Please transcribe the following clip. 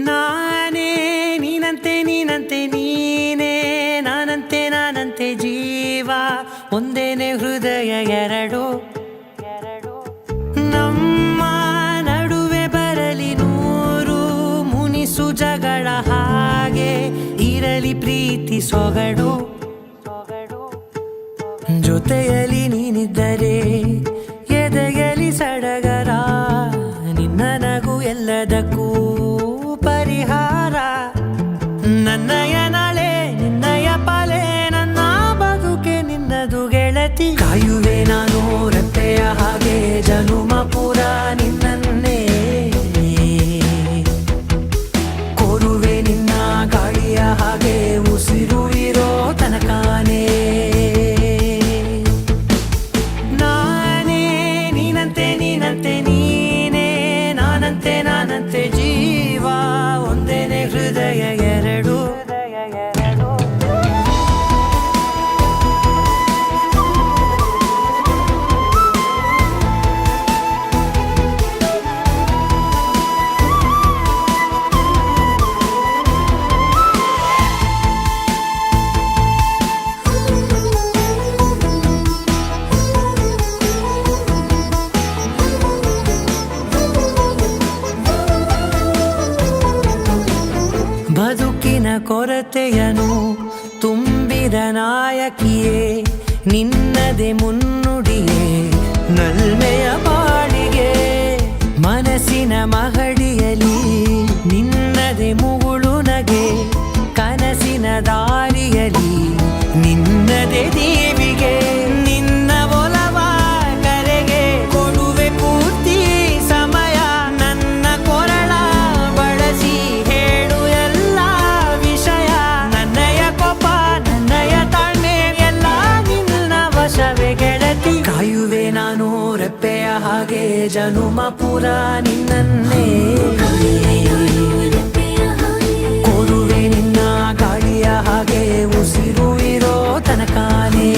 ನಾನೇ ನೀನಂತೆ ನೀನಂತೆ ನೀನೇ ನಾನಂತೆ ನಾನಂತೆ ಜೀವ ಒಂದೇನೆ ಹೃದಯ ಎರಡು ನಮ್ಮ ನಡುವೆ ಬರಲಿ ನೂರು ಮುನಿಸು ಜಗಳ ಹಾಗೆ ಇರಲಿ ಪ್ರೀತಿ ಸೊಗಡು ಜೊತೆಯಲ್ಲಿ ನೀನಿದ್ದರೆ ಎದೆಯಲಿ ಸಡಗರ ನಿನ್ನ ನಗು ಎಲ್ಲದಕ್ಕೂ ಪರಿಹಾರ ನನ್ನಯ ನಾಳೆ ನಿನ್ನಯ ಪಾಲೆ ನನ್ನ ಬದುಕೆ ನಿನ್ನದು ಗೆಳತಿ ಕಾಯುವೆ ನಾನು ರೆಪ್ಪೆಯ ಹಾಗೆ ಜನುಮ ಪುರ ನಿನ್ನನ್ನೇ ಕೋರುವೆ ನಿನ್ನ ಗಾಳಿಯ ಹಾಗೆ ಉಸಿರು ಇರೋ ತನಕಾನೇ ನಾನೇ ನೀನಂತೆ ನೀನಂತೆ ನೀನೇ ನಾನಂತೆ ನಾನಂತೆ ಜೀವ ಒಂದೇನೆ ಹೃದಯ ಎರಡು ಬದುಕಿನ ಕೊರತೆಯನು ತುಂಬಿದ ನಾಯಕಿಯೇ ನಿನ್ನದೆ ಮುನ್ನುಡಿಯೇ ನಲ್ಮೆಯ ಬಾಳಿಗೆ ಮನಸ್ಸಿನ ಮಹಡಿಯಲಿ ನಿನ್ನದೆ ಮುಗುಳು ನಗೆ ಕನಸಿನ ದಾರಿಯಲಿ ನಿನ್ನದೆ ದೀವಿಗೆ ನಿನ್ನ ಒಲವ ಕರೆಗೆ ಕೊಡುವೆ ಪೂರ್ತಿ ಸಮಯ ನನ್ನ ಕೊರಳ ಬಳಸಿ ಹೇಳು ಎಲ್ಲ ವಿಷಯ ನನ್ನಯ ಕೋಪ ನನ್ನಯ ತಾಳ್ಮೆ ಎಲ್ಲ ನಿನ್ನ ವಶವೇ ಗೆಳತಿ ಕಾಯುವೆ ನಾನು ರೆಪ್ಪೆಯ ಹಾಗೆ ಜನುಮ ಪುರ ನಿನ್ನನ್ನೇ ಕೋರುವೆ ನಿನ್ನ ಗಾಳಿಯ ಹಾಗೆ ಉಸಿರು ಇರೋ ತನಕಾನೇ